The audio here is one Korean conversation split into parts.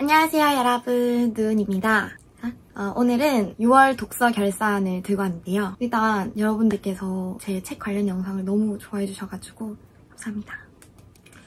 안녕하세요 여러분, 누은입니다. 오늘은 6월 독서 결산을 들고 왔는데요. 일단 여러분들께서 제 책 관련 영상을 너무 좋아해 주셔가지고 감사합니다.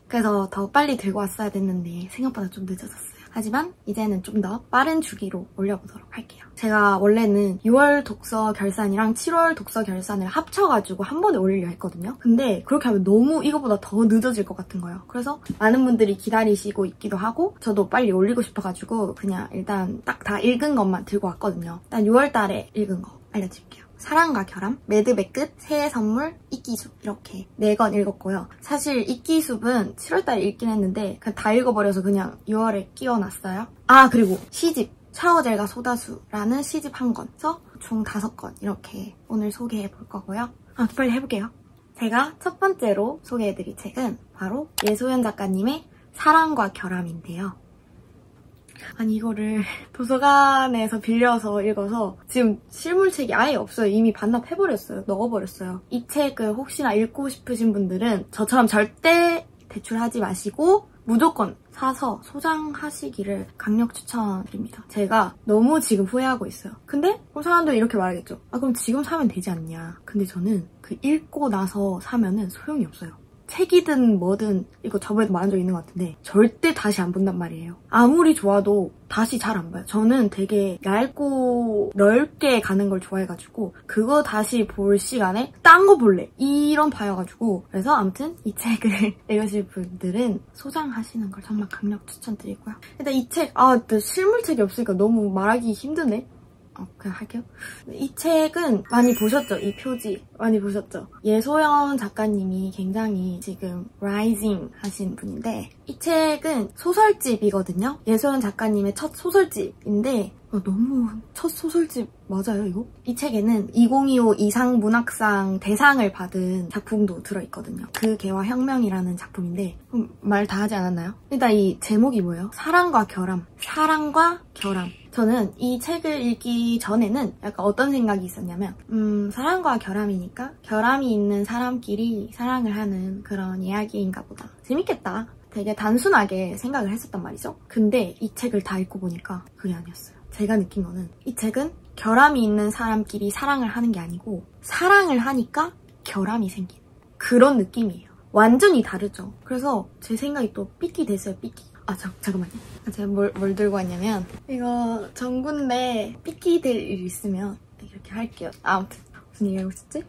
그래서 더 빨리 들고 왔어야 됐는데 생각보다 좀 늦어졌어요. 하지만 이제는 좀 더 빠른 주기로 올려보도록 할게요. 제가 원래는 6월 독서 결산이랑 7월 독서 결산을 합쳐가지고 한 번에 올리려 했거든요. 근데 그렇게 하면 너무 이거보다 더 늦어질 것 같은 거예요. 그래서 많은 분들이 기다리시고 있기도 하고 저도 빨리 올리고 싶어가지고 그냥 일단 딱 다 읽은 것만 들고 왔거든요. 일단 6월 달에 읽은 거 알려드릴게요. 사랑과 결함, 매듭의 끝, 새해 선물, 이끼숲 이렇게 4권 읽었고요. 사실 이끼숲은 7월달에 읽긴 했는데 그냥 다 읽어버려서 그냥 6월에 끼워놨어요. 그리고 시집, 샤워젤과 소다수라는 시집 1권에서 총 5권 이렇게 오늘 소개해 볼 거고요. 빨리 해볼게요. 제가 첫 번째로 소개해드릴 책은 바로 예소연 작가님의 사랑과 결함인데요. 이거를 도서관에서 빌려서 읽어서 지금 실물책이 아예 없어요. 이미 반납해버렸어요. 넣어버렸어요. 이 책을 혹시나 읽고 싶으신 분들은 저처럼 절대 대출하지 마시고 무조건 사서 소장하시기를 강력 추천드립니다. 제가 너무 지금 후회하고 있어요. 근데 사람들이 이렇게 말하겠죠. 그럼 지금 사면 되지 않냐. 근데 저는 그 읽고 나서 사면은 소용이 없어요. 책이든 뭐든 이거 저번에도 말한 적 있는 것 같은데 절대 다시 안 본단 말이에요. 아무리 좋아도 다시 잘 안 봐요. 저는 되게 얇고 넓게 가는 걸 좋아해가지고 그거 다시 볼 시간에 딴 거 볼래 이런 파여가지고 그래서 아무튼 이 책을 읽으실 분들은 소장하시는 걸 정말 강력 추천드리고요. 일단 이 책, 실물책이 없으니까 너무 말하기 힘드네. 그냥 할게요. 이 책은 많이 보셨죠? 이 표지 많이 보셨죠? 예소연 작가님이 굉장히 지금 라이징 하신 분인데 이 책은 소설집이거든요. 예소연 작가님의 첫 소설집인데 너무 첫 소설집 맞아요 이거? 이 책에는 2025 이상문학상 대상을 받은 작품도 들어있거든요. 그 개와 혁명이라는 작품인데 말 다 하지 않았나요? 일단 이 제목이 뭐예요? 사랑과 결함. 사랑과 결함. 저는 이 책을 읽기 전에는 약간 어떤 생각이 있었냐면 사랑과 결함이니까 결함이 있는 사람끼리 사랑을 하는 그런 이야기인가 보다. 재밌겠다. 되게 단순하게 생각을 했었단 말이죠. 근데 이 책을 다 읽고 보니까 그게 아니었어요. 제가 느낀 거는 이 책은 결함이 있는 사람끼리 사랑을 하는 게 아니고 사랑을 하니까 결함이 생긴 그런 느낌이에요. 완전히 다르죠. 그래서 제 생각이 또 삐끼 됐어요. 삐끼. 잠깐만요. 제가 뭘 들고 왔냐면 이거 전구인데 삐끼될 일 있으면 이렇게 할게요. 아무튼 무슨 얘기하고 있었지?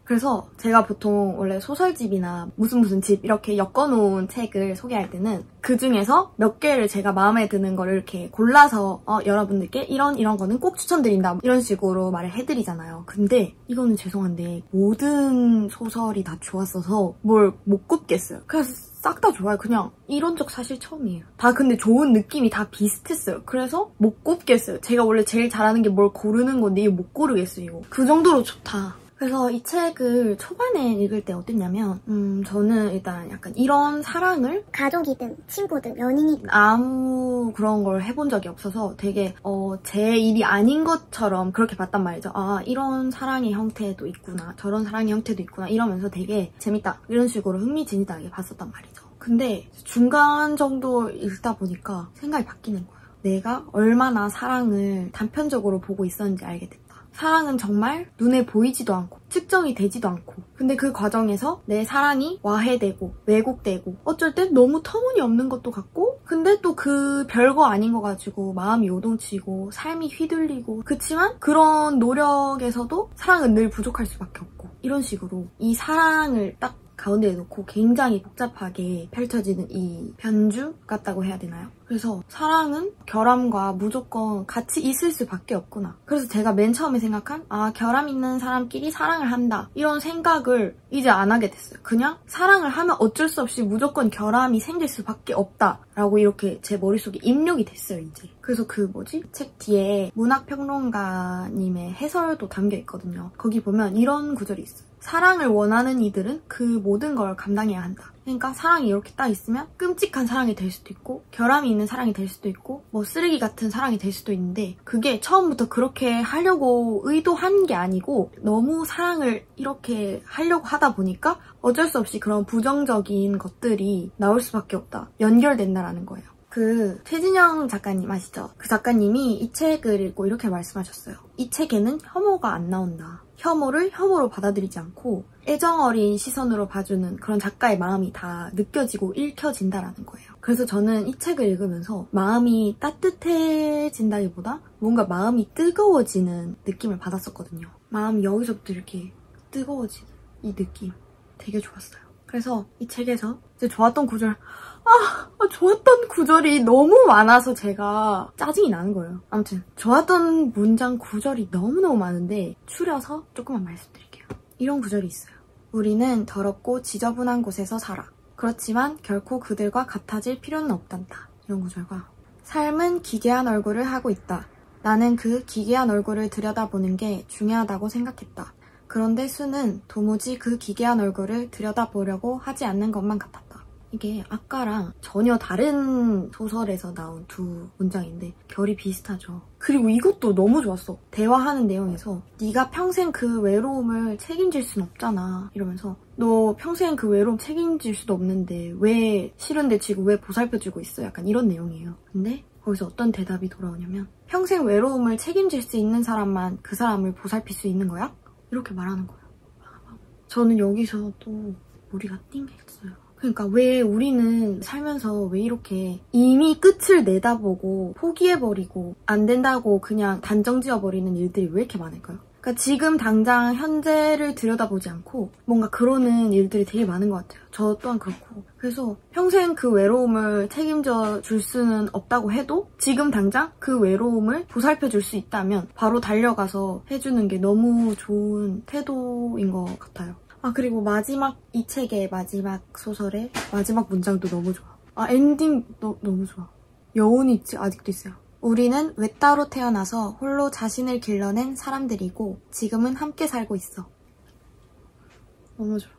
그래서 제가 보통 원래 소설집이나 무슨 집 이렇게 엮어놓은 책을 소개할 때는 그 중에서 몇 개를 제가 마음에 드는 거를 이렇게 골라서 여러분들께 이런 거는 꼭 추천드린다 이런 식으로 말을 해드리잖아요. 근데 이거는 죄송한데 모든 소설이 다 좋았어서 뭘 못 꼽겠어요. 그래서 싹 다 좋아요. 그냥 이런 적 사실 처음이에요. 다 근데 좋은 느낌이 다 비슷했어요. 그래서 못 꼽겠어요. 제가 원래 제일 잘하는 게 뭘 고르는 건데 이거 못 고르겠어요. 이거. 그 정도로 좋다. 그래서 이 책을 초반에 읽을 때 어땠냐면 저는 일단 약간 이런 사랑을 가족이든 친구든 연인이든 아무 그런 걸 해본 적이 없어서 되게 제 일이 아닌 것처럼 그렇게 봤단 말이죠. 이런 사랑의 형태도 있구나. 저런 사랑의 형태도 있구나. 이러면서 되게 재밌다. 이런 식으로 흥미진진하게 봤었단 말이죠. 근데 중간 정도 읽다 보니까 생각이 바뀌는 거예요. 내가 얼마나 사랑을 단편적으로 보고 있었는지 알게 됐다. 사랑은 정말 눈에 보이지도 않고 측정이 되지도 않고 근데 그 과정에서 내 사랑이 와해되고 왜곡되고 어쩔 땐 너무 터무니없는 것도 같고 근데 또 그 별거 아닌 거 가지고 마음이 요동치고 삶이 휘둘리고 그치만 그런 노력에서도 사랑은 늘 부족할 수밖에 없고 이런 식으로 이 사랑을 딱 가운데에 놓고 굉장히 복잡하게 펼쳐지는 이 편주 같다고 해야 되나요? 그래서 사랑은 결함과 무조건 같이 있을 수밖에 없구나. 그래서 제가 맨 처음에 생각한 결함 있는 사람끼리 사랑을 한다 이런 생각을 이제 안 하게 됐어요. 그냥 사랑을 하면 어쩔 수 없이 무조건 결함이 생길 수밖에 없다라고 이렇게 제 머릿속에 입력이 됐어요 이제. 그래서 책 뒤에 문학평론가님의 해설도 담겨 있거든요. 거기 보면 이런 구절이 있어요. 사랑을 원하는 이들은 그 모든 걸 감당해야 한다. 그러니까 사랑이 이렇게 딱 있으면 끔찍한 사랑이 될 수도 있고 결함이 있는 사랑이 될 수도 있고 쓰레기 같은 사랑이 될 수도 있는데 그게 처음부터 그렇게 하려고 의도한 게 아니고 너무 사랑을 이렇게 하려고 하다 보니까 어쩔 수 없이 그런 부정적인 것들이 나올 수밖에 없다. 연결된다라는 거예요. 그 최진영 작가님 아시죠? 그 작가님이 이 책을 읽고 이렇게 말씀하셨어요. 이 책에는 혐오가 안 나온다. 혐오를 혐오로 받아들이지 않고 애정어린 시선으로 봐주는 그런 작가의 마음이 다 느껴지고 읽혀진다라는 거예요. 그래서 저는 이 책을 읽으면서 마음이 따뜻해진다기보다 뭔가 마음이 뜨거워지는 느낌을 받았었거든요. 마음이 여기서부터 이렇게 뜨거워지는 이 느낌 되게 좋았어요. 그래서 이 책에서 이제 좋았던 구절, 좋았던 구절이 너무 많아서 제가 짜증이 나는 거예요. 아무튼 좋았던 문장 구절이 너무너무 많은데 추려서 조금만 말씀드릴게요. 이런 구절이 있어요. 우리는 더럽고 지저분한 곳에서 살아. 그렇지만 결코 그들과 같아질 필요는 없단다. 이런 구절과 삶은 기괴한 얼굴을 하고 있다. 나는 그 기괴한 얼굴을 들여다보는 게 중요하다고 생각했다. 그런데 수는 도무지 그 기괴한 얼굴을 들여다보려고 하지 않는 것만 같았다. 이게 아까랑 전혀 다른 소설에서 나온 두 문장인데 결이 비슷하죠. 그리고 이것도 너무 좋았어. 대화하는 내용에서 네가 평생 그 외로움을 책임질 순 없잖아. 이러면서 너 평생 그 외로움 책임질 수도 없는데 왜 싫은데 지고 왜 보살펴주고 있어? 약간 이런 내용이에요. 근데 거기서 어떤 대답이 돌아오냐면 평생 외로움을 책임질 수 있는 사람만 그 사람을 보살필 수 있는 거야? 이렇게 말하는 거예요. 저는 여기서 또 머리가 띵했어요. 그러니까 왜 우리는 살면서 왜 이렇게 이미 끝을 내다보고 포기해버리고 안 된다고 그냥 단정 지어버리는 일들이 왜 이렇게 많을까요? 그러니까 지금 당장 현재를 들여다보지 않고 뭔가 그러는 일들이 되게 많은 것 같아요. 저 또한 그렇고. 그래서 평생 그 외로움을 책임져 줄 수는 없다고 해도 지금 당장 그 외로움을 보살펴 줄 수 있다면 바로 달려가서 해주는 게 너무 좋은 태도인 것 같아요. 그리고 마지막 이 책의 마지막 소설의 마지막 문장도 너무 좋아. 엔딩도 너무 좋아. 여운이 아직도 있어요. 우리는 외따로 태어나서 홀로 자신을 길러낸 사람들이고 지금은 함께 살고 있어. 너무 좋아.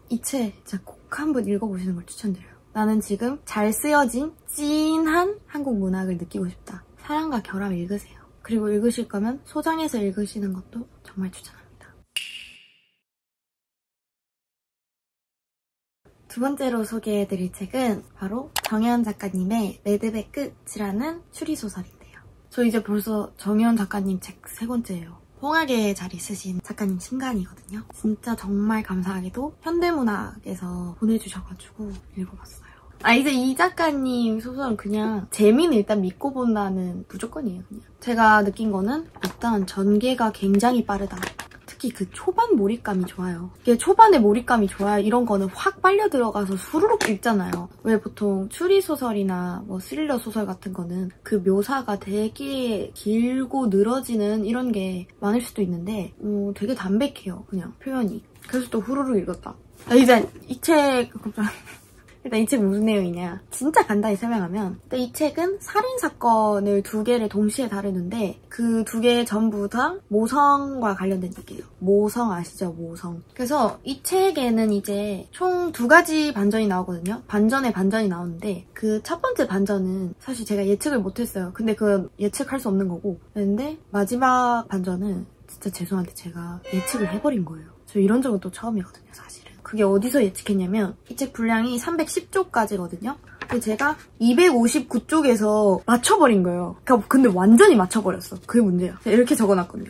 이 책 진짜 꼭 한번 읽어보시는 걸 추천드려요. 나는 지금 잘 쓰여진 찐한 한국 문학을 느끼고 싶다. 사랑과 결합 읽으세요. 그리고 읽으실 거면 소장해서 읽으시는 것도 정말 추천합니다. 두 번째로 소개해드릴 책은 바로 정혜원 작가님의 레드백 끝이라는 추리소설인데요. 저 이제 벌써 정혜원 작가님 책 3번째예요. 홍학의 자리 쓰신 작가님 신간이거든요. 진짜 정말 감사하게도 현대문학에서 보내주셔가지고 읽어봤어요. 이제 이 작가님 소설은 그냥 재미는 일단 믿고 본다는 무조건이에요. 그냥 제가 느낀 거는 일단 전개가 굉장히 빠르다. 특히 그 초반 몰입감이 좋아요. 이게 초반에 몰입감이 좋아요. 이런 거는 확 빨려 들어가서 수르륵 읽잖아요. 왜 보통 추리소설이나 뭐 스릴러 소설 같은 거는 그 묘사가 되게 길고 늘어지는 이런 게 많을 수도 있는데 되게 담백해요. 그냥 표현이. 그래서 또 후루룩 읽었다. 일단 이 책 일단 이 책 무슨 내용이냐. 진짜 간단히 설명하면 일단 이 책은 살인사건을 2개를 동시에 다루는데 그 2개 전부 다 모성과 관련된 얘기예요. 모성 아시죠? 모성. 그래서 이 책에는 이제 총 2가지 반전이 나오거든요. 반전에 반전이 나오는데 그 첫 번째 반전은 사실 제가 예측을 못했어요. 근데 그건 예측할 수 없는 거고. 그런데 마지막 반전은 진짜 죄송한데 제가 예측을 해버린 거예요. 저 이런 적은 또 처음이거든요, 사실은. 그게 어디서 예측했냐면 이 책 분량이 310쪽까지거든요. 근데 제가 259쪽에서 맞춰버린 거예요. 근데 완전히 맞춰버렸어. 그게 문제야. 이렇게 적어놨거든요.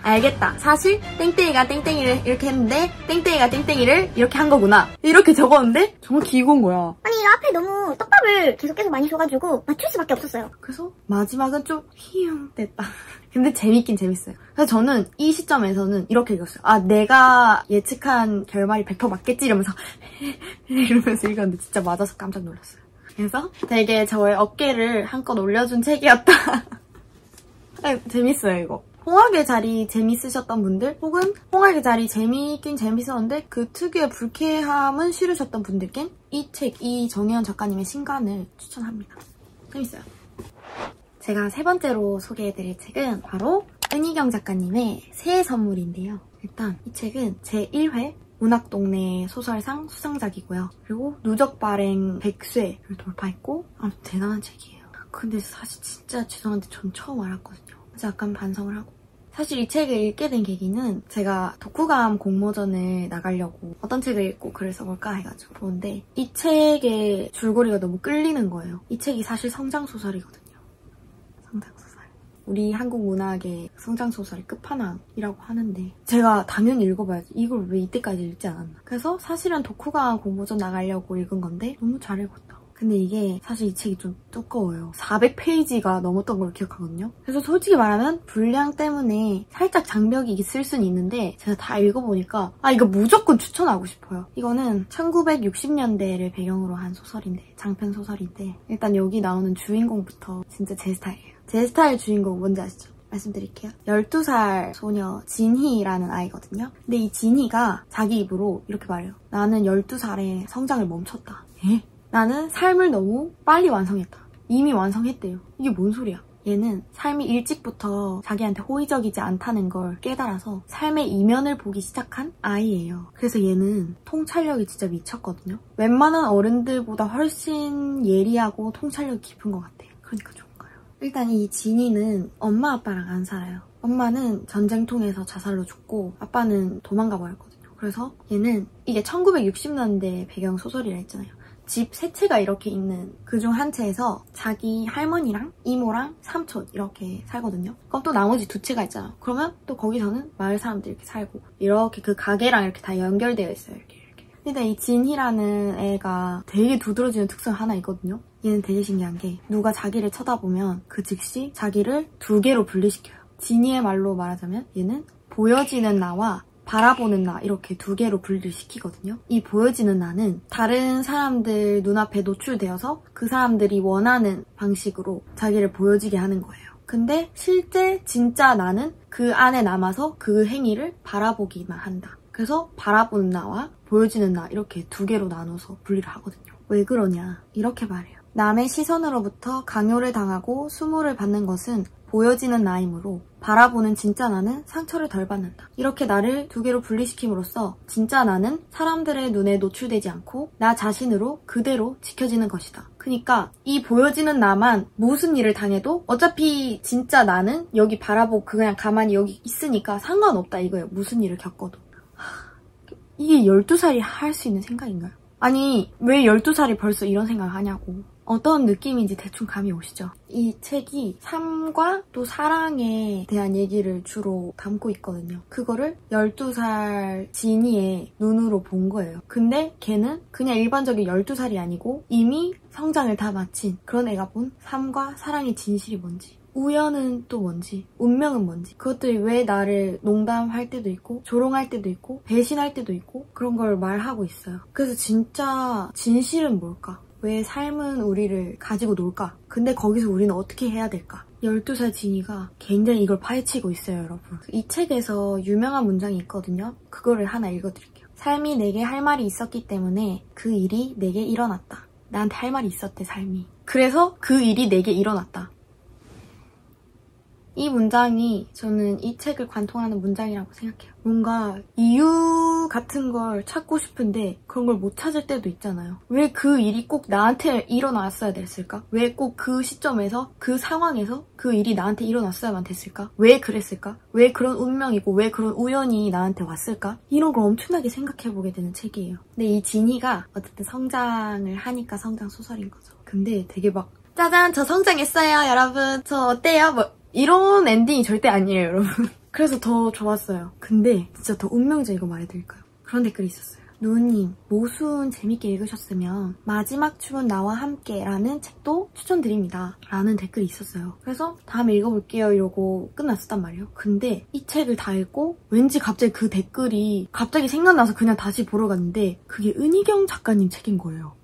알겠다. 사실 땡땡이가 땡땡이를 이렇게 했는데 땡땡이가 땡땡이를 이렇게 한 거구나. 이렇게 적었는데 정확히 이건 거야. 아니 앞에 너무 떡밥을 계속 많이 줘가지고 맞출 수밖에 없었어요. 그래서 마지막은 좀 히응 됐다. 근데 재밌긴 재밌어요. 그래서 저는 이 시점에서는 이렇게 읽었어요. 내가 예측한 결말이 100% 맞겠지 이러면서 이러면서 읽었는데 진짜 맞아서 깜짝 놀랐어요. 그래서 되게 저의 어깨를 한껏 올려준 책이었다. 재밌어요 이거. 홍학의 자리 재밌으셨던 분들 혹은 홍학의 자리 재미있긴 재밌었는데 그 특유의 불쾌함은 싫으셨던 분들께는 이 책, 이 정혜원 작가님의 신간을 추천합니다. 재밌어요. 제가 3번째로 소개해드릴 책은 바로 은희경 작가님의 새해 선물인데요. 일단 이 책은 제1회 문학동네 소설상 수상작이고요. 그리고 누적 발행 100쇄를 돌파했고 대단한 책이에요. 근데 사실 진짜 죄송한데 전 처음 알았거든요. 그래서 약간 반성을 하고 사실 이 책을 읽게 된 계기는 제가 독후감 공모전을 나가려고 어떤 책을 읽고 글을 써볼까 해가지고 보는데 이 책의 줄거리가 너무 끌리는 거예요. 이 책이 사실 성장소설이거든요. 성장소설. 우리 한국 문학의 성장소설의 끝판왕이라고 하는데 제가 당연히 읽어봐야지. 이걸 왜 이때까지 읽지 않았나. 그래서 사실은 독후감 공모전 나가려고 읽은 건데 너무 잘 읽었다. 근데 이게 사실 이 책이 좀 두꺼워요. 400페이지가 넘었던 걸 기억하거든요. 그래서 솔직히 말하면 분량 때문에 살짝 장벽이 있을 수는 있는데 제가 다 읽어보니까 이거 무조건 추천하고 싶어요. 이거는 1960년대를 배경으로 한 소설인데 장편 소설인데 일단 여기 나오는 주인공부터 진짜 제 스타일이에요. 제 스타일 주인공 뭔지 아시죠? 말씀드릴게요. 12살 소녀 진희라는 아이거든요. 근데 이 진희가 자기 입으로 이렇게 말해요. 나는 12살에 성장을 멈췄다. 에? 나는 삶을 너무 빨리 완성했다. 이미 완성했대요. 이게 뭔 소리야? 얘는 삶이 일찍부터 자기한테 호의적이지 않다는 걸 깨달아서 삶의 이면을 보기 시작한 아이예요. 그래서 얘는 통찰력이 진짜 미쳤거든요. 웬만한 어른들보다 훨씬 예리하고 통찰력이 깊은 것 같아요. 그러니까 좋은 거예요. 일단 이 진이는 엄마 아빠랑 안 살아요. 엄마는 전쟁통에서 자살로 죽고 아빠는 도망가 버렸거든요. 그래서 얘는 이게 1960년대 배경 소설이라 했잖아요. 집 세 채가 이렇게 있는 그중 한 채에서 자기 할머니랑 이모랑 삼촌 이렇게 살거든요. 그럼 또 나머지 두 채가 있잖아. 그러면 또 거기서는 마을 사람들 이렇게 살고 이렇게 그 가게랑 이렇게 다 연결되어 있어요. 이렇게. 근데 이 진희라는 애가 되게 두드러지는 특성 하나 있거든요. 얘는 되게 신기한 게 누가 자기를 쳐다보면 그 즉시 자기를 두 개로 분리시켜요. 진희의 말로 말하자면 얘는 보여지는 나와 바라보는 나 이렇게 두 개로 분리를 시키거든요. 이 보여지는 나는 다른 사람들 눈앞에 노출되어서 그 사람들이 원하는 방식으로 자기를 보여지게 하는 거예요. 근데 실제 진짜 나는 그 안에 남아서 그 행위를 바라보기만 한다. 그래서 바라보는 나와 보여지는 나 이렇게 두 개로 나눠서 분리를 하거든요. 왜 그러냐? 이렇게 말해요. 남의 시선으로부터 강요를 당하고 수모를 받는 것은 보여지는 나이므로 바라보는 진짜 나는 상처를 덜 받는다. 이렇게 나를 두 개로 분리시킴으로써 진짜 나는 사람들의 눈에 노출되지 않고 나 자신으로 그대로 지켜지는 것이다. 그러니까 이 보여지는 나만 무슨 일을 당해도 어차피 진짜 나는 여기 바라보고 그냥 가만히 여기 있으니까 상관없다 이거예요. 무슨 일을 겪어도. 이게 12살이 할 수 있는 생각인가요? 아니 왜 12살이 벌써 이런 생각을 하냐고. 어떤 느낌인지 대충 감이 오시죠? 이 책이 삶과 또 사랑에 대한 얘기를 주로 담고 있거든요. 그거를 12살 진이의 눈으로 본 거예요. 근데 걔는 그냥 일반적인 12살이 아니고 이미 성장을 다 마친 그런 애가 본 삶과 사랑의 진실이 뭔지, 우연은 또 뭔지, 운명은 뭔지, 그것들이 왜 나를 농담할 때도 있고 조롱할 때도 있고 배신할 때도 있고 그런 걸 말하고 있어요. 그래서 진짜 진실은 뭘까? 왜 삶은 우리를 가지고 놀까? 근데 거기서 우리는 어떻게 해야 될까? 12살 진이가 굉장히 이걸 파헤치고 있어요, 여러분. 이 책에서 유명한 문장이 있거든요. 그거를 하나 읽어드릴게요. 삶이 내게 할 말이 있었기 때문에 그 일이 내게 일어났다. 나한테 할 말이 있었대, 삶이. 그래서 그 일이 내게 일어났다. 이 문장이 저는 이 책을 관통하는 문장이라고 생각해요. 뭔가 이유 같은 걸 찾고 싶은데 그런 걸 못 찾을 때도 있잖아요. 왜 그 일이 꼭 나한테 일어났어야 됐을까? 왜 꼭 그 시점에서 그 상황에서 그 일이 나한테 일어났어야만 됐을까? 왜 그랬을까? 왜 그런 운명이고 왜 그런 우연이 나한테 왔을까? 이런 걸 엄청나게 생각해보게 되는 책이에요. 근데 이 진이가 어쨌든 성장을 하니까 성장 소설인 거죠. 근데 되게 막 짜잔 저 성장했어요 여러분 저 어때요? 뭐 이런 엔딩이 절대 아니에요, 여러분. 그래서 더 좋았어요. 근데 진짜 더 운명적이고 말해드릴까요? 그런 댓글이 있었어요. 누우님, 모순 재밌게 읽으셨으면 마지막 춤은 나와 함께 라는 책도 추천드립니다. 라는 댓글이 있었어요. 그래서 다음에 읽어볼게요 이러고 끝났었단 말이에요. 근데 이 책을 다 읽고 왠지 갑자기 그 댓글이 갑자기 생각나서 그냥 다시 보러 갔는데 그게 은희경 작가님 책인 거예요.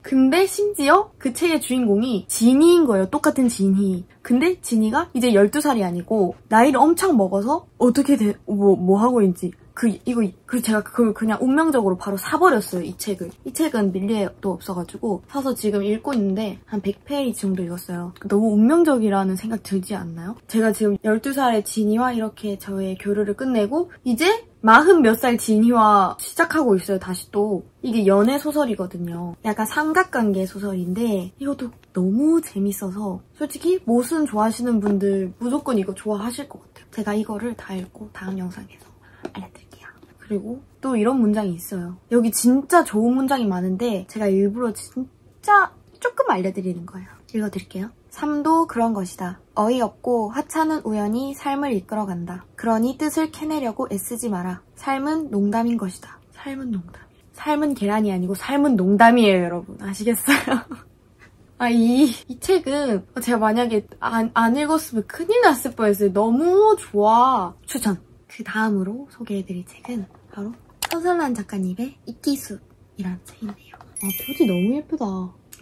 근데 심지어 그 책의 주인공이 진이인 거예요. 똑같은 진이. 근데 진이가 이제 12살이 아니고 나이를 엄청 먹어서 어떻게 뭐 하고 있는지 제가 그걸 그냥 운명적으로 바로 사버렸어요, 이 책을. 이 책은 밀리에도 없어가지고 사서 지금 읽고 있는데 한 100페이지 정도 읽었어요. 너무 운명적이라는 생각 들지 않나요? 제가 지금 12살의 지니와 이렇게 저의 교류를 끝내고 이제 40 몇 살 지니와 시작하고 있어요, 다시 또. 이게 연애 소설이거든요. 약간 삼각관계 소설인데 이것도 너무 재밌어서 솔직히 모순 좋아하시는 분들 무조건 이거 좋아하실 것 같아요. 제가 이거를 다 읽고 다음 영상에서 알려드릴게요. 그리고 또 이런 문장이 있어요. 여기 진짜 좋은 문장이 많은데 제가 일부러 진짜 조금 알려드리는 거예요. 읽어드릴게요. 삶도 그런 것이다. 어이없고 하찮은 우연이 삶을 이끌어간다. 그러니 뜻을 캐내려고 애쓰지 마라. 삶은 농담인 것이다. 삶은 농담. 삶은 계란이 아니고 삶은 농담이에요, 여러분. 아시겠어요? 이 책은 제가 만약에 안 읽었으면 큰일 났을 뻔했어요. 너무 좋아. 추천! 그 다음으로 소개해드릴 책은 바로 서슬란 작가님의 이끼숲이라는 책인데요. 표지 너무 예쁘다.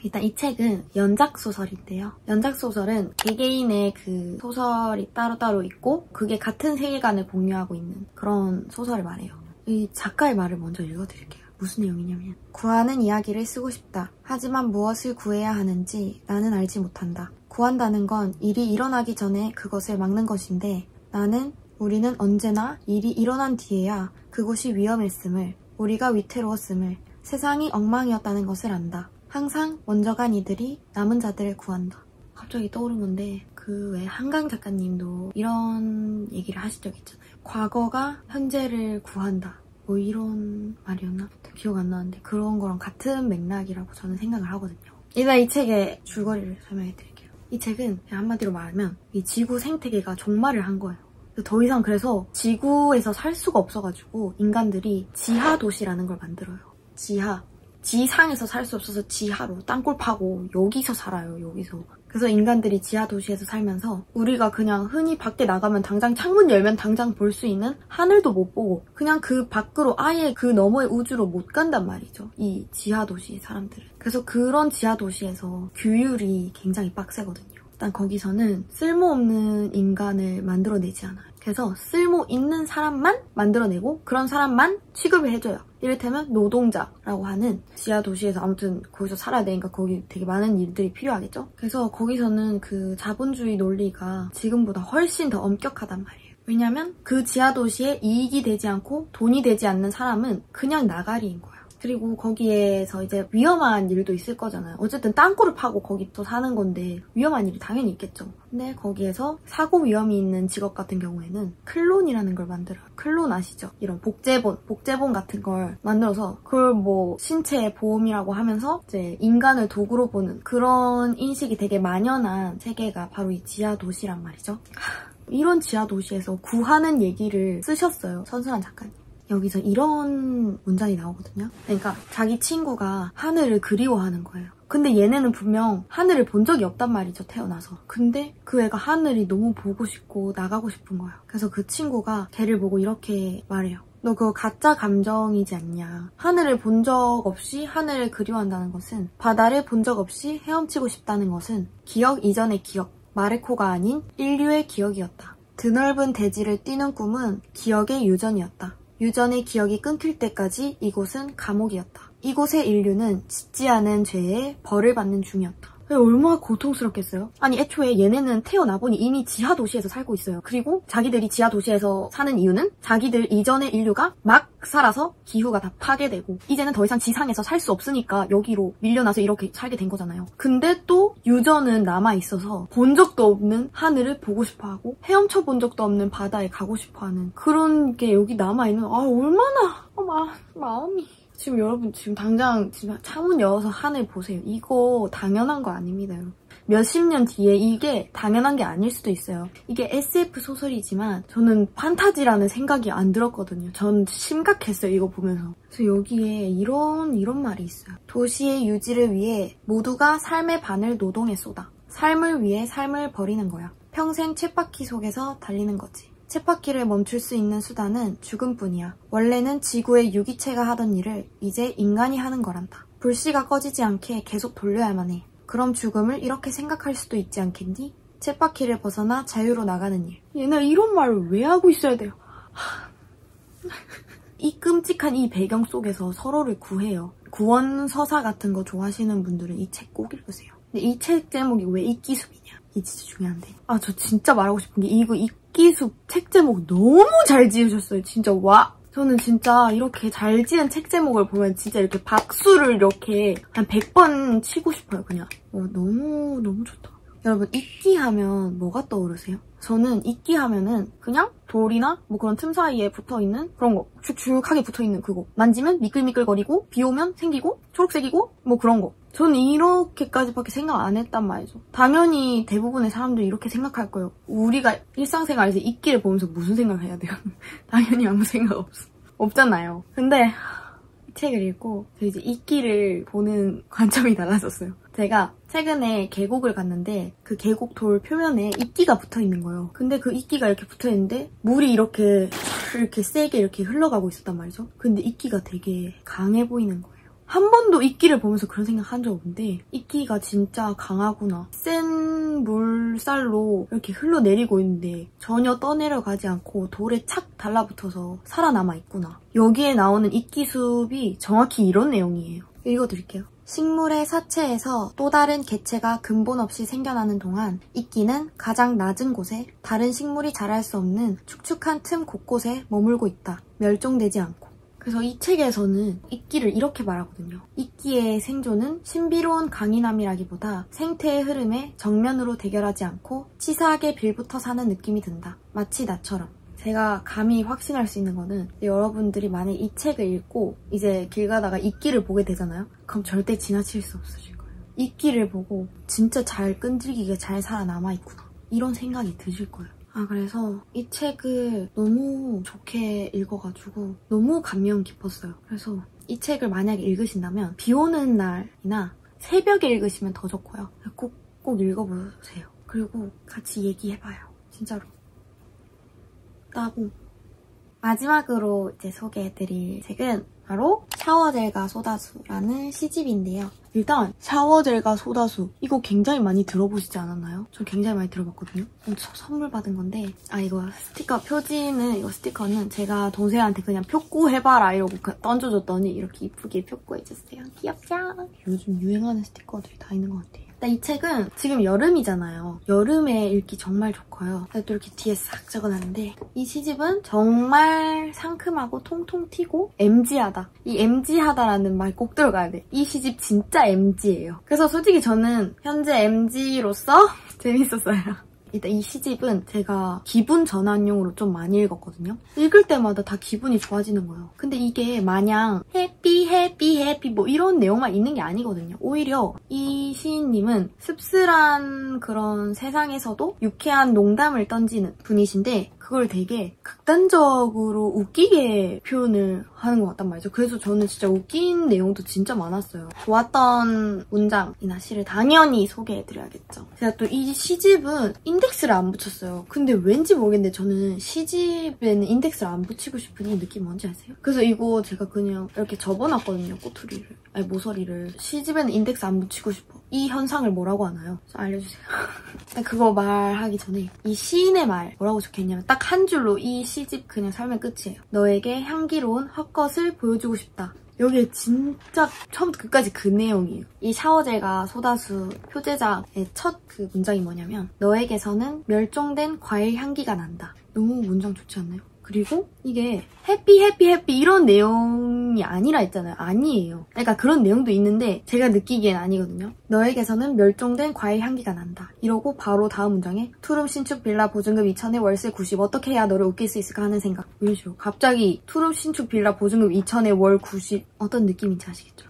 일단 이 책은 연작소설인데요. 연작소설은 개개인의 그 소설이 따로따로 있고 그게 같은 세계관을 공유하고 있는 그런 소설을 말해요. 이 작가의 말을 먼저 읽어드릴게요. 무슨 내용이냐면 구하는 이야기를 쓰고 싶다. 하지만 무엇을 구해야 하는지 나는 알지 못한다. 구한다는 건 일이 일어나기 전에 그것을 막는 것인데 우리는 언제나 일이 일어난 뒤에야 그곳이 위험했음을, 우리가 위태로웠음을, 세상이 엉망이었다는 것을 안다. 항상 먼저 간 이들이 남은 자들을 구한다. 갑자기 떠오른 건데 그 외 한강 작가님도 이런 얘기를 하신 적 있잖아요. 과거가 현재를 구한다. 뭐 이런 말이었나? 기억 안 나는데 그런 거랑 같은 맥락이라고 저는 생각을 하거든요. 일단 이 책의 줄거리를 설명해드릴게요. 이 책은 그냥 한마디로 말하면 이 지구 생태계가 종말을 한 거예요. 더 이상 그래서 지구에서 살 수가 없어가지고 인간들이 지하 도시라는 걸 만들어요. 지상에서 살 수 없어서 지하로 땅굴 파고 여기서 살아요, 여기서. 그래서 인간들이 지하 도시에서 살면서 우리가 그냥 흔히 밖에 나가면 당장 창문 열면 당장 볼 수 있는 하늘도 못 보고 그냥 그 밖으로 아예 그 너머의 우주로 못 간단 말이죠. 이 지하 도시 사람들은. 그래서 그런 지하 도시에서 규율이 굉장히 빡세거든요. 일단 거기서는 쓸모없는 인간을 만들어내지 않아요. 그래서 쓸모 있는 사람만 만들어내고 그런 사람만 취급을 해줘요. 이를테면 노동자라고 하는 지하 도시에서 아무튼 거기서 살아야 되니까 거기 되게 많은 일들이 필요하겠죠? 그래서 거기서는 그 자본주의 논리가 지금보다 훨씬 더 엄격하단 말이에요. 왜냐면 그 지하 도시에 이익이 되지 않고 돈이 되지 않는 사람은 그냥 나가리인 거야. 그리고 거기에서 이제 위험한 일도 있을 거잖아요. 어쨌든 땅굴을 파고 거기서 사는 건데 위험한 일이 당연히 있겠죠. 근데 거기에서 사고 위험이 있는 직업 같은 경우에는 클론이라는 걸 만들어요. 클론 아시죠? 이런 복제본 같은 걸 만들어서 그걸 뭐 신체 보험이라고 하면서 이제 인간을 도구로 보는 그런 인식이 되게 만연한 세계가 바로 이 지하 도시란 말이죠. 이런 지하 도시에서 구하는 얘기를 쓰셨어요. 선순환 작가님. 여기서 이런 문장이 나오거든요. 그러니까 자기 친구가 하늘을 그리워하는 거예요. 근데 얘네는 분명 하늘을 본 적이 없단 말이죠, 태어나서. 근데 그 애가 하늘이 너무 보고 싶고 나가고 싶은 거야. 그래서 그 친구가 걔를 보고 이렇게 말해요. 너 그거 가짜 감정이지 않냐. 하늘을 본 적 없이 하늘을 그리워한다는 것은, 바다를 본 적 없이 헤엄치고 싶다는 것은 기억 이전의 기억, 마르코가 아닌 인류의 기억이었다. 드넓은 대지를 뛰는 꿈은 기억의 유전이었다. 유전의 기억이 끊길 때까지 이곳은 감옥이었다. 이곳의 인류는 짓지 않은 죄에 벌을 받는 중이었다. 얼마나 고통스럽겠어요? 아니 애초에 얘네는 태어나보니 이미 지하 도시에서 살고 있어요. 그리고 자기들이 지하 도시에서 사는 이유는 자기들 이전의 인류가 막 살아서 기후가 다 파괴되고 이제는 더 이상 지상에서 살 수 없으니까 여기로 밀려나서 이렇게 살게 된 거잖아요. 근데 또 유전은 남아있어서 본 적도 없는 하늘을 보고 싶어하고 헤엄쳐 본 적도 없는 바다에 가고 싶어하는 그런 게 여기 남아있는 얼마나 마음이... 지금 여러분 지금 당장 창문 열어서 하늘 보세요. 이거 당연한 거 아닙니다, 여러분. 몇십 년 뒤에 이게 당연한 게 아닐 수도 있어요. 이게 SF 소설이지만 저는 판타지라는 생각이 안 들었거든요. 전 심각했어요, 이거 보면서. 그래서 여기에 이런 말이 있어요. 도시의 유지를 위해 모두가 삶의 반을 노동에 쏟아. 삶을 위해 삶을 버리는 거야. 평생 쳇바퀴 속에서 달리는 거지. 쳇바퀴를 멈출 수 있는 수단은 죽음뿐이야. 원래는 지구의 유기체가 하던 일을 이제 인간이 하는 거란다. 불씨가 꺼지지 않게 계속 돌려야만 해. 그럼 죽음을 이렇게 생각할 수도 있지 않겠니? 쳇바퀴를 벗어나 자유로 나가는 일. 얘네 이런 말을 왜 하고 있어야 돼요? 이 끔찍한 이 배경 속에서 서로를 구해요. 구원 서사 같은 거 좋아하시는 분들은 이 책 꼭 읽으세요. 근데 이 책 제목이 왜 이끼숲이냐? 이게 진짜 중요한데. 아, 저 진짜 말하고 싶은 게 이거 이끼숲 책 제목 너무 잘 지으셨어요. 진짜 와. 저는 진짜 이렇게 잘 지은 책 제목을 보면 진짜 이렇게 박수를 이렇게 한 100번 치고 싶어요, 그냥. 너무 좋다. 여러분, 이끼 하면 뭐가 떠오르세요? 저는 이끼 하면은 그냥 돌이나 뭐 그런 틈 사이에 붙어있는 그런 거. 축축하게 붙어있는 그거. 만지면 미끌미끌거리고 비 오면 생기고 초록색이고 뭐 그런 거. 저는 이렇게까지밖에 생각 안 했단 말이죠. 당연히 대부분의 사람들이 이렇게 생각할 거예요. 우리가 일상생활에서 이끼를 보면서 무슨 생각을 해야 돼요? 당연히 아무 생각 없잖아요. 근데 이 책을 읽고 이제 이끼를 보는 관점이 달라졌어요. 제가 최근에 계곡을 갔는데 그 계곡 돌 표면에 이끼가 붙어있는 거예요. 근데 그 이끼가 이렇게 붙어있는데 물이 이렇게 세게 이렇게 흘러가고 있었단 말이죠. 근데 이끼가 되게 강해 보이는 거예요. 한 번도 이끼를 보면서 그런 생각 한 적 없는데 이끼가 진짜 강하구나. 센 물살로 이렇게 흘러내리고 있는데 전혀 떠내려가지 않고 돌에 착 달라붙어서 살아남아 있구나. 여기에 나오는 이끼숲이 정확히 이런 내용이에요. 읽어드릴게요. 식물의 사체에서 또 다른 개체가 근본 없이 생겨나는 동안 이끼는 가장 낮은 곳에 다른 식물이 자랄 수 없는 축축한 틈 곳곳에 머물고 있다. 멸종되지 않고. 그래서 이 책에서는 이끼를 이렇게 말하거든요. 이끼의 생존은 신비로운 강인함이라기보다 생태의 흐름에 정면으로 대결하지 않고 치사하게 빌붙어 사는 느낌이 든다. 마치 나처럼. 제가 감히 확신할 수 있는 거는 여러분들이 만약 이 책을 읽고 이제 길 가다가 이끼를 보게 되잖아요? 그럼 절대 지나칠 수 없으실 거예요. 이끼를 보고 진짜 잘 끈질기게 잘 살아남아있구나. 이런 생각이 드실 거예요. 그래서 이 책을 너무 좋게 읽어가지고 너무 감명 깊었어요. 그래서 이 책을 만약에 읽으신다면 비 오는 날이나 새벽에 읽으시면 더 좋고요. 꼭 읽어보세요. 그리고 같이 얘기해봐요. 진짜로. 따고 마지막으로 이제 소개해드릴 책은 바로 샤워젤과 소다수라는 시집인데요. 일단 샤워젤과 소다수 이거 굉장히 많이 들어보시지 않았나요? 저 굉장히 많이 들어봤거든요. 선물 받은 건데 이거 스티커 표지는 이거 스티커는 제가 동생한테 그냥 표꾸해봐라 이러고 던져줬더니 이렇게 이쁘게 표꾸해줬어요. 귀엽죠? 요즘 유행하는 스티커들이 다 있는 것 같아요. 일단 이 책은 지금 여름이잖아요. 여름에 읽기 정말 좋고요. 또 이렇게 뒤에 싹 적어놨는데 이 시집은 정말 상큼하고 통통 튀고 MG하다. 이 MG하다라는 말 꼭 들어가야 돼. 이 시집 진짜 MG예요. 그래서 솔직히 저는 현재 MG로서 재밌었어요. 일단 이 시집은 제가 기분 전환용으로 좀 많이 읽었거든요. 읽을 때마다 다 기분이 좋아지는 거예요. 근데 이게 마냥 해피 뭐 이런 내용만 있는 게 아니거든요. 오히려 이 시인님은 씁쓸한 그런 세상에서도 유쾌한 농담을 던지는 분이신데 그걸 되게 극단적으로 웃기게 표현을 하는 것 같단 말이죠. 그래서 저는 진짜 웃긴 내용도 진짜 많았어요. 좋았던 문장이나 시를 당연히 소개해드려야겠죠. 제가 또 이 시집은 인덱스를 안 붙였어요. 근데 왠지 모르겠는데 저는 시집에는 인덱스를 안 붙이고 싶은 이 느낌 뭔지 아세요? 그래서 이거 제가 그냥 이렇게 접어놨거든요. 꼬투리를. 모서리를. 시집에는 인덱스 안 붙이고 싶어. 이 현상을 뭐라고 하나요? 좀 알려주세요. 일단 그거 말하기 전에 이 시인의 말 뭐라고 적혀있냐면 딱 한 줄로 이 시집 그냥 설명 끝이에요. 너에게 향기로운 헛것을 보여주고 싶다. 여기에 진짜 처음부터 끝까지 그 내용이에요. 이 샤워젤과 소다수 표제작의 첫 그 문장이 뭐냐면 너에게서는 멸종된 과일 향기가 난다. 너무 문장 좋지 않나요? 그리고 이게 해피 이런 내용이 아니라 했잖아요. 아니에요. 그러니까 그런 내용도 있는데 제가 느끼기엔 아니거든요. 너에게서는 멸종된 과일 향기가 난다. 이러고 바로 다음 문장에 투룸 신축 빌라 보증금 2,000에 월세 90 어떻게 해야 너를 웃길 수 있을까 하는 생각. 이런 식으로 갑자기 투룸 신축 빌라 보증금 2,000에 월 90 어떤 느낌인지 아시겠죠?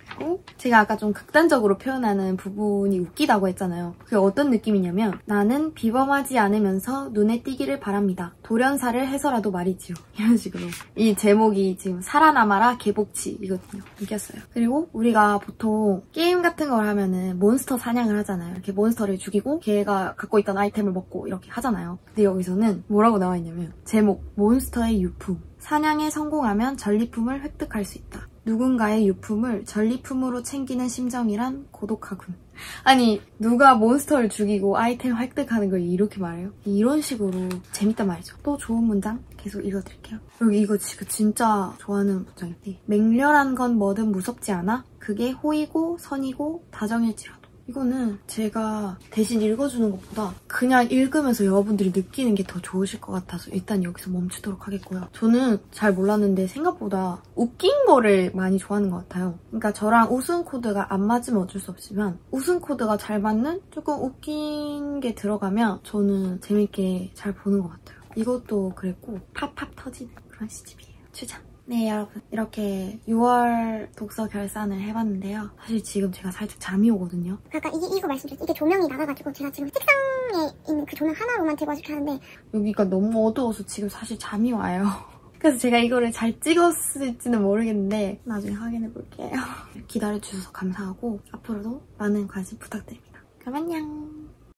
제가 아까 좀 극단적으로 표현하는 부분이 웃기다고 했잖아요. 그게 어떤 느낌이냐면 나는 비범하지 않으면서 눈에 띄기를 바랍니다. 돌연사를 해서라도 말이지요. 이런 식으로. 이 제목이 지금 살아남아라 개복치이거든요. 이겼어요. 그리고 우리가 보통 게임 같은 걸 하면은 몬스터 사냥을 하잖아요. 이렇게 몬스터를 죽이고 걔가 갖고 있던 아이템을 먹고 이렇게 하잖아요. 근데 여기서는 뭐라고 나와 있냐면 제목 몬스터의 유품. 사냥에 성공하면 전리품을 획득할 수 있다. 누군가의 유품을 전리품으로 챙기는 심정이란 고독하군. 아니 누가 몬스터를 죽이고 아이템 획득하는 걸 이렇게 말해요? 이런 식으로 재밌단 말이죠. 또 좋은 문장 계속 읽어드릴게요. 여기 이거 지금 진짜 좋아하는 문장인데 맹렬한 건 뭐든 무섭지 않아? 그게 호이고 선이고 다정일지라도. 이거는 제가 대신 읽어주는 것보다 그냥 읽으면서 여러분들이 느끼는 게 더 좋으실 것 같아서 일단 여기서 멈추도록 하겠고요. 저는 잘 몰랐는데 생각보다 웃긴 거를 많이 좋아하는 것 같아요. 그러니까 저랑 웃음 코드가 안 맞으면 어쩔 수 없지만 웃음 코드가 잘 맞는 조금 웃긴 게 들어가면 저는 재밌게 잘 보는 것 같아요. 이것도 그랬고 팝팝 터지는 그런 시집이에요. 추천! 네 여러분 이렇게 6월 독서 결산을 해봤는데요. 사실 지금 제가 살짝 잠이 오거든요. 아까 이거 말씀드렸죠. 이게 조명이 나가가지고 제가 지금 책상에 있는 그 조명 하나로만 대고 이렇게 하는데 여기가 너무 어두워서 지금 사실 잠이 와요. 그래서 제가 이거를 잘 찍었을지는 모르겠는데 나중에 확인해볼게요. 기다려주셔서 감사하고 앞으로도 많은 관심 부탁드립니다. 그럼 안녕!